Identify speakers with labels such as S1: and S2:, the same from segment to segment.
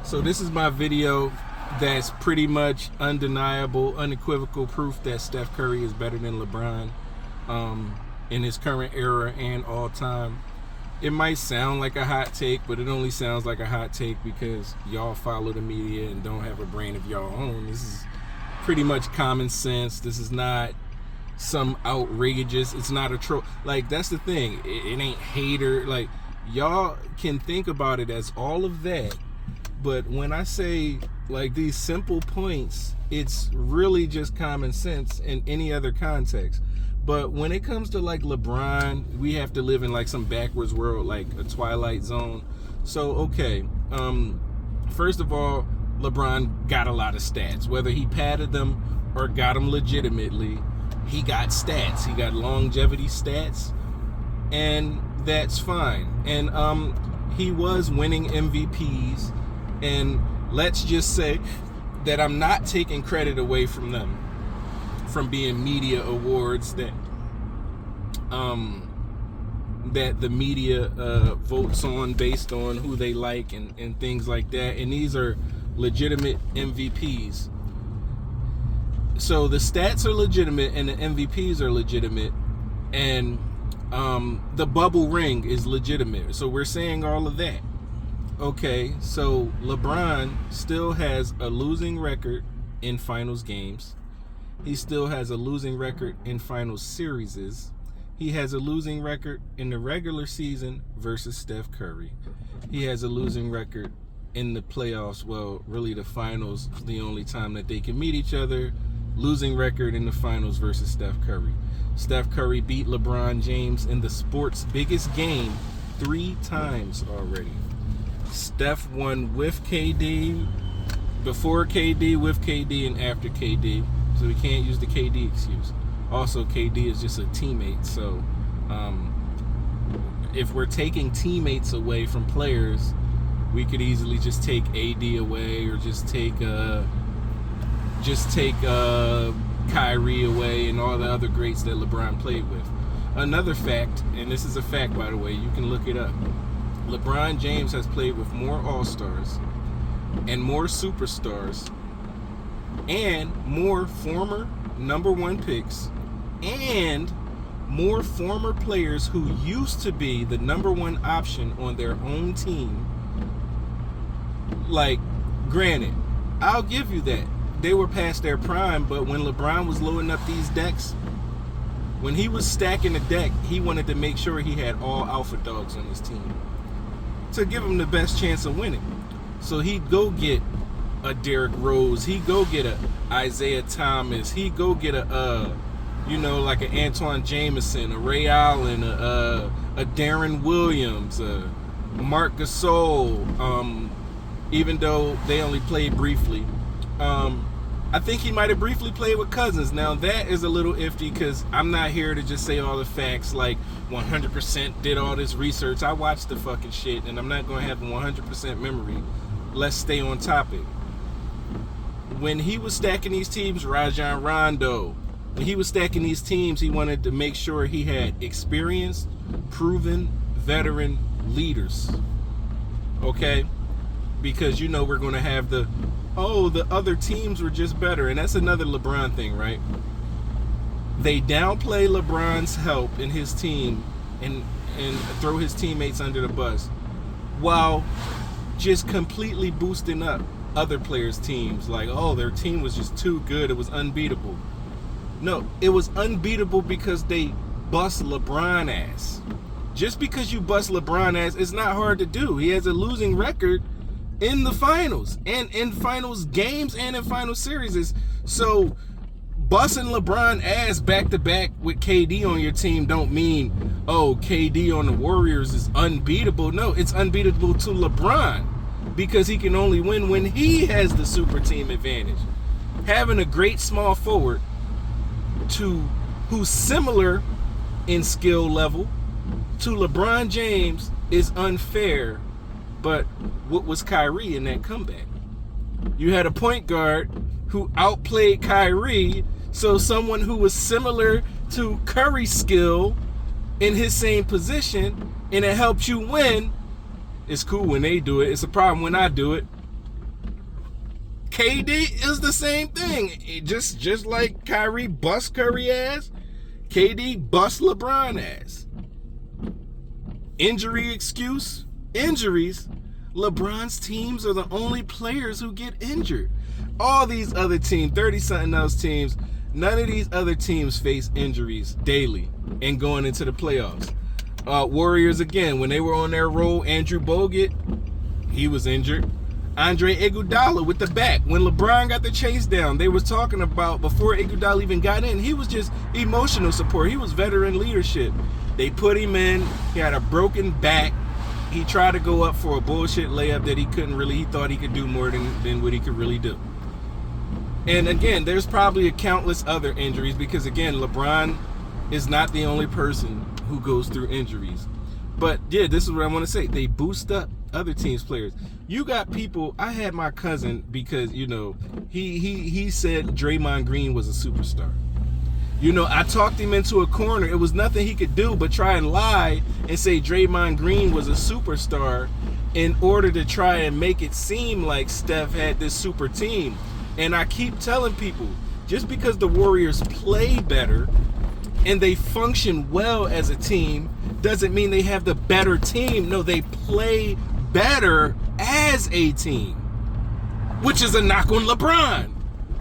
S1: So this is my video that's pretty much undeniable, unequivocal proof that Steph Curry is better than LeBron in his current era and all time. It might sound like a hot take, but it only sounds like a hot take because y'all follow the media and don't have a brain of y'all own. This is pretty much common sense. This is not some outrageous, it's not a troll. Like, that's the thing. It ain't hater. Like, y'all can think about it as all of that. But when I say like these simple points, it's really just common sense in any other context. But when it comes to like LeBron, we have to live in like some backwards world, like a Twilight Zone. So, okay, first of all, LeBron got a lot of stats. Whether he padded them or got them legitimately, he got stats. He got longevity stats, and that's fine. And he was winning MVPs. And let's just say that I'm not taking credit away from them, from being media awards that the media votes on based on who they like and things like that. And these are legitimate MVPs. So the stats are legitimate and the MVPs are legitimate, and the bubble ring is legitimate. So we're saying all of that. Okay, so LeBron still has a losing record in finals games. He still has a losing record in finals series. He has a losing record in the regular season versus Steph Curry. He has a losing record in the playoffs. Well, really the finals, the only time that they can meet each other. Losing record in the finals versus Steph Curry. Steph Curry beat LeBron James in the sport's biggest game 3 times already. Steph won with KD, before KD, with KD, and after KD. So we can't use the KD excuse. Also, KD is just a teammate. So if we're taking teammates away from players, we could easily just take AD away, or just take Kyrie away, and all the other greats that LeBron played with. Another fact, and this is a fact by the way, you can look it up. LeBron James has played with more All-Stars and more Superstars and more former number 1 picks and more former players who used to be the number 1 option on their own team. Like, granted, I'll give you that. They were past their prime, but when LeBron was loading up these decks, when he was stacking the deck, he wanted to make sure he had all alpha dogs on his team to give him the best chance of winning. So he'd go get a Derrick Rose, he'd go get a Isaiah Thomas, he'd go get a like an Antoine Jameson, a Ray Allen, a Darren Williams, a Marc Gasol, even though they only played briefly. I think he might have briefly played with Cousins. Now that is a little iffy because I'm not here to just say all the facts, like 100% did all this research. I watched the fucking shit and I'm not going to have a 100% memory. Let's stay on topic. When he was stacking these teams, Rajon Rondo, when he was stacking these teams, he wanted to make sure he had experienced, proven, veteran leaders. Okay? Because we're going to have the other teams were just better. And that's another LeBron thing, right? They downplay LeBron's help in his team and throw his teammates under the bus while just completely boosting up other players' teams. Like, their team was just too good. It was unbeatable. No, it was unbeatable because they bust LeBron ass. Just because you bust LeBron ass, it's not hard to do. He has a losing record in the finals and in finals games and in final series. So busting LeBron ass back to back with KD on your team don't mean KD on the Warriors is unbeatable. No, it's unbeatable to LeBron because he can only win when he has the super team advantage. Having a great small forward who's similar in skill level to LeBron James is unfair. But what was Kyrie in that comeback? You had a point guard who outplayed Kyrie, so someone who was similar to Curry's skill in his same position, and it helps you win. It's cool when they do it. It's a problem when I do it. KD is the same thing. Just like Kyrie bust Curry ass, KD bust LeBron ass. Injury excuse? Injuries? LeBron's teams are the only players who get injured. All these other teams, 30-something else teams, none of these other teams face injuries daily and going into the playoffs. Warriors, again, when they were on their roll, Andrew Bogut, he was injured. Andre Iguodala with the back. When LeBron got the chase down, they was talking about, before Iguodala even got in, he was just emotional support. He was veteran leadership. They put him in. He had a broken back. He tried to go up for a bullshit layup that he couldn't really, he thought he could do more than what he could really do. And again, there's probably countless other injuries because, again, LeBron is not the only person who goes through injuries. But, yeah, this is what I want to say. They boost up other teams' players. You got people, I had my cousin because, you know, he said Draymond Green was a superstar. You know, I talked him into a corner. It was nothing he could do but try and lie and say Draymond Green was a superstar in order to try and make it seem like Steph had this super team. And I keep telling people, just because the Warriors play better and they function well as a team doesn't mean they have the better team. No, they play better as a team, which is a knock on LeBron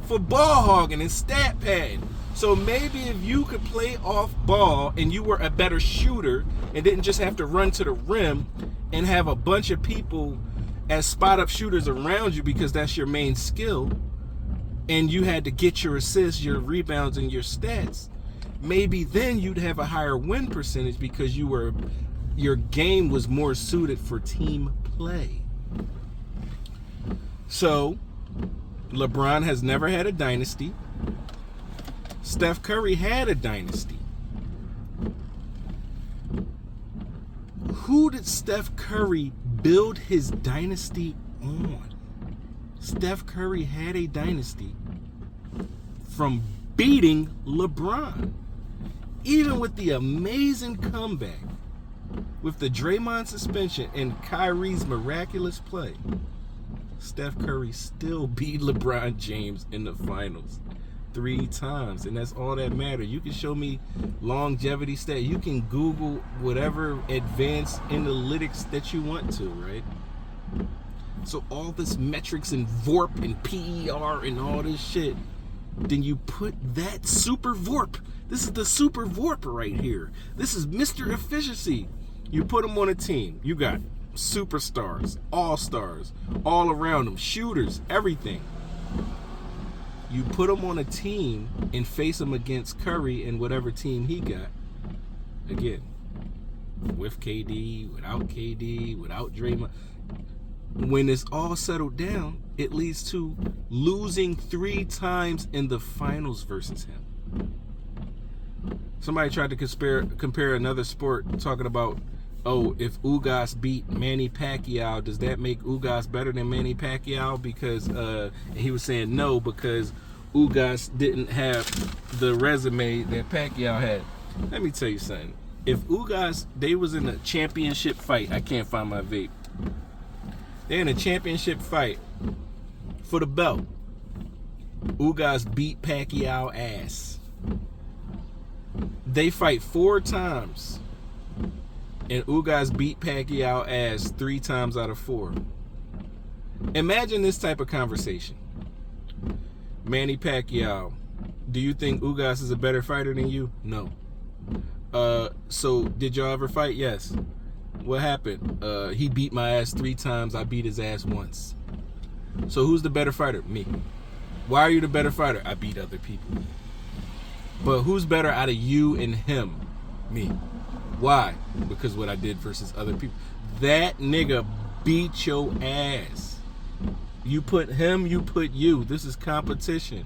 S1: for ball hogging and stat padding. So maybe if you could play off ball and you were a better shooter and didn't just have to run to the rim and have a bunch of people as spot up shooters around you because that's your main skill, and you had to get your assists, your rebounds, and your stats, maybe then you'd have a higher win percentage because your game was more suited for team play. So LeBron has never had a dynasty. Steph Curry had a dynasty. Who did Steph Curry build his dynasty on? Steph Curry had a dynasty from beating LeBron. Even with the amazing comeback, with the Draymond suspension and Kyrie's miraculous play, Steph Curry still beat LeBron James in the finals 3 times, and that's all that matters. You can show me longevity stat. You can Google whatever advanced analytics that you want to, right? So all this metrics and VORP and PER and all this shit, then you put that super VORP. This is the super VORP right here. This is Mr. Efficiency. You put them on a team. You got superstars, all-stars, all around them, shooters, everything. You put them on a team and face them against Curry and whatever team he got. Again, with KD, without KD, without Draymond. When it's all settled down, it leads to losing 3 times in the finals versus him. Somebody tried to compare another sport, talking about, oh, if Ugas beat Manny Pacquiao, does that make Ugas better than Manny Pacquiao? Because he was saying no, because Ugas didn't have the resume that Pacquiao had. Let me tell you something. If Ugas, they was in a championship fight, I can't find my vape. They're in a championship fight for the belt. Ugas beat Pacquiao ass. They fight 4 times, and Ugas beat Pacquiao ass 3 times out of 4. Imagine this type of conversation. Manny Pacquiao, do you think Ugas is a better fighter than you? No. So did y'all ever fight? Yes. What happened? He beat my ass 3 times. I beat his ass once. So who's the better fighter? Me. Why are you the better fighter? I beat other people. But who's better out of you and him? Me. Why? Because what I did versus other people. That nigga beat your ass. You put him, you put you. This is competition.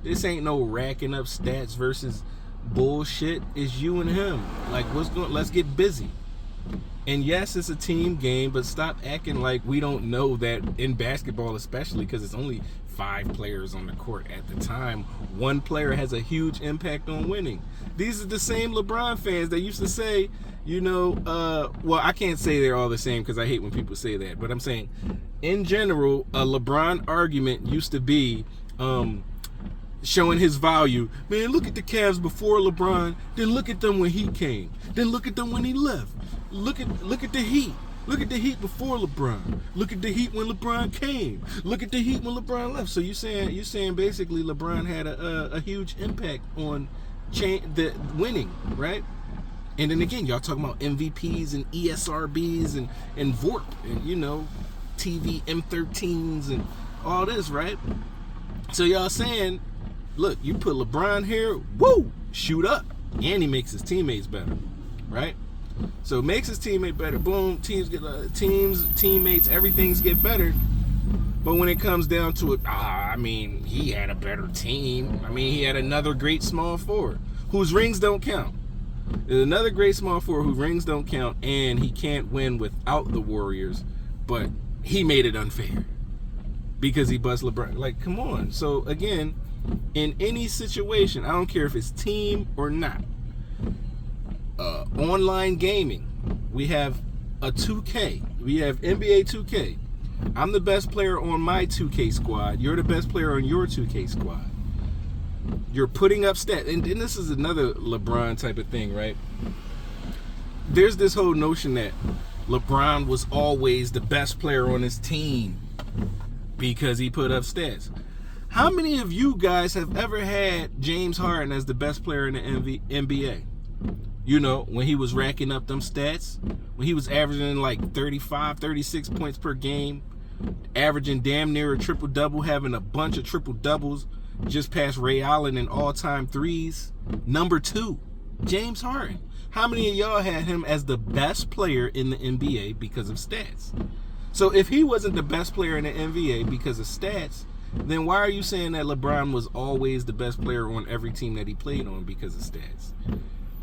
S1: This ain't no racking up stats versus bullshit. It's you and him. Like, let's get busy. And yes, it's a team game, but stop acting like we don't know that in basketball, especially because it's only 5 players on the court at the time. One player has a huge impact on winning. These are the same LeBron fans that used to say, well, I can't say they're all the same because I hate when people say that, but I'm saying in general, a LeBron argument used to be showing his value. Man, look at the Cavs before LeBron, then look at them when he came, then look at them when he left. Look at the Heat. Look at the Heat before LeBron. Look at the Heat when LeBron came. Look at the Heat when LeBron left. So you're saying basically LeBron had a huge impact on the winning, right? And then again, y'all talking about MVPs and ESRBs and VORP and TV M13s and all this, right? So y'all saying, look, you put LeBron here, woo, shoot up, and he makes his teammates better, right? So it makes his teammate better. Boom, teammates, everything's get better. But when it comes down to it, he had a better team. He had another great small forward whose rings don't count. There's another great small forward whose rings don't count, and he can't win without the Warriors. But he made it unfair because he bust LeBron. Like, come on. So again, in any situation, I don't care if it's team or not. Online gaming, we have a 2K. We have NBA 2K. I'm the best player on my 2K squad. You're the best player on your 2K squad. You're putting up stats. And this is another LeBron type of thing, right? There's this whole notion that LeBron was always the best player on his team because he put up stats. How many of you guys have ever had James Harden as the best player in the NBA? When he was racking up them stats, when he was averaging like 35, 36 points per game, averaging damn near a triple-double, having a bunch of triple-doubles, just past Ray Allen in all-time threes. Number 2, James Harden. How many of y'all had him as the best player in the NBA because of stats? So if he wasn't the best player in the NBA because of stats, then why are you saying that LeBron was always the best player on every team that he played on because of stats?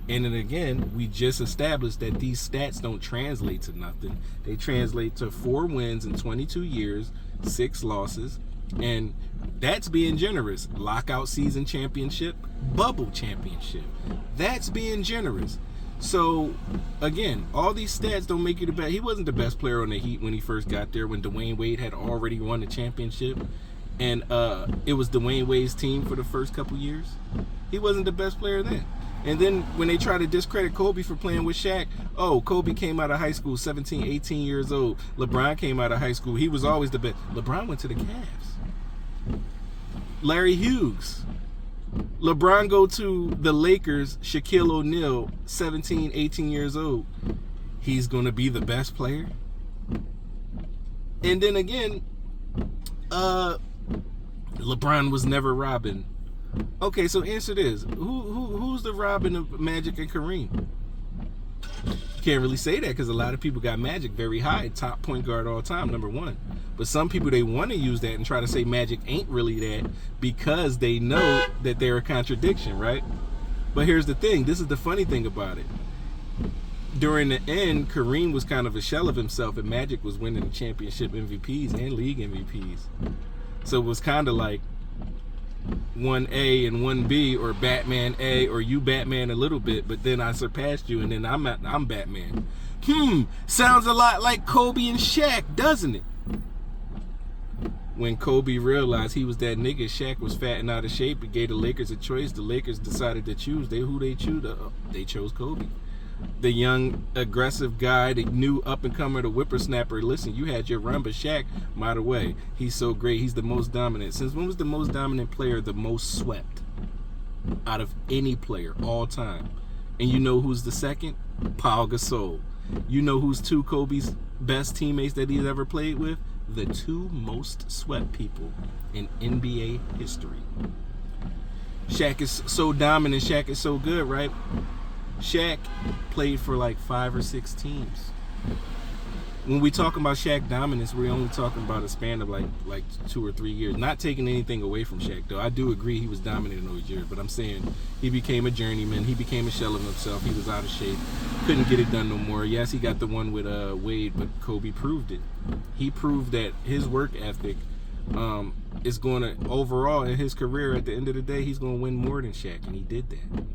S1: And then again, we just established that these stats don't translate to nothing. They translate to 4 wins in 22 years, 6 losses, and that's being generous. Lockout season championship, bubble championship. That's being generous. So, again, all these stats don't make you the best. He wasn't the best player on the Heat when he first got there, when Dwayne Wade had already won the championship. And it was Dwayne Wade's team for the first couple years. He wasn't the best player then. And then when they try to discredit Kobe for playing with Shaq, Kobe came out of high school 17, 18 years old. LeBron came out of high school. He was always the best. LeBron went to the Cavs. Larry Hughes. LeBron go to the Lakers, Shaquille O'Neal, 17, 18 years old. He's going to be the best player. And then again, LeBron was never Robin. Okay, so answer this. Who's the Robin of Magic and Kareem? Can't really say that because a lot of people got Magic very high, top point guard all time, number 1. But some people, they want to use that and try to say Magic ain't really that because they know that they're a contradiction, right? But here's the thing. This is the funny thing about it. During the end, Kareem was kind of a shell of himself, and Magic was winning the championship MVPs and league MVPs. So it was kind of like 1A and 1B, or Batman A, or you Batman a little bit, but then I surpassed you, and then I'm Batman. Sounds a lot like Kobe and Shaq, doesn't it? When Kobe realized he was that nigga, Shaq was fat and out of shape, and gave the Lakers a choice. The Lakers decided to choose. They chose Kobe. The young, aggressive guy, the new up-and-comer, the whippersnapper. Listen, you had your run, but Shaq, by the way, he's so great. He's the most dominant. Since when was the most dominant player the most swept out of any player all time? And you know who's the second? Paul Gasol. You know who's 2 Kobe's best teammates that he's ever played with? The 2 most swept people in NBA history. Shaq is so dominant. Shaq is so good, right? Shaq played for like 5 or 6 teams. when we talking about Shaq dominance, we're only talking about a span of like 2 or 3 years. Not taking anything away from Shaq, though. I do agree he was dominant in those years, but I'm saying he became a journeyman. He became a shell of himself. He was out of shape. Couldn't get it done no more. Yes, he got the one with Wade, but Kobe proved it. He proved that his work ethic is going to, overall in his career, at the end of the day, he's going to win more than Shaq, and he did that.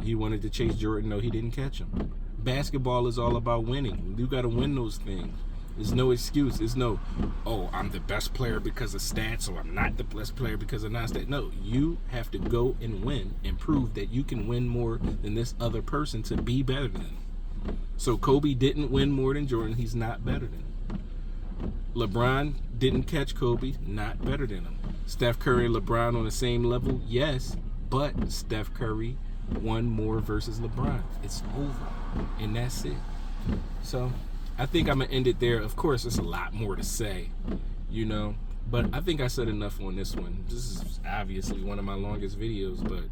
S1: He wanted to chase Jordan. No, he didn't catch him. Basketball is all about winning. You got to win those things. There's no excuse. There's no, oh, I'm the best player because of stats, or I'm not the best player because of non-stats. No, you have to go and win and prove that you can win more than this other person to be better than them. So Kobe didn't win more than Jordan. He's not better than him. LeBron didn't catch Kobe. Not better than him. Steph Curry and LeBron on the same level? Yes, but Steph Curry won more versus LeBron. It's over, and that's it. So I think I'm gonna end it there. Of course, there's a lot more to say, but I think I said enough on this one. This is obviously one of my longest videos, but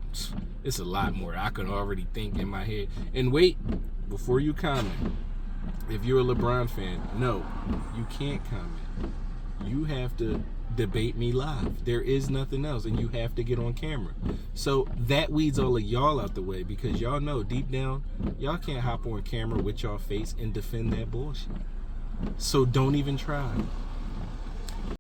S1: it's a lot more I can already think in my head. And wait, before you comment, if you're a LeBron fan, no, you can't comment. You have to debate me live. There is nothing else, and you have to get on camera. So that weeds all of y'all out the way, because y'all know deep down, y'all can't hop on camera with y'all face and defend that bullshit. So don't even try.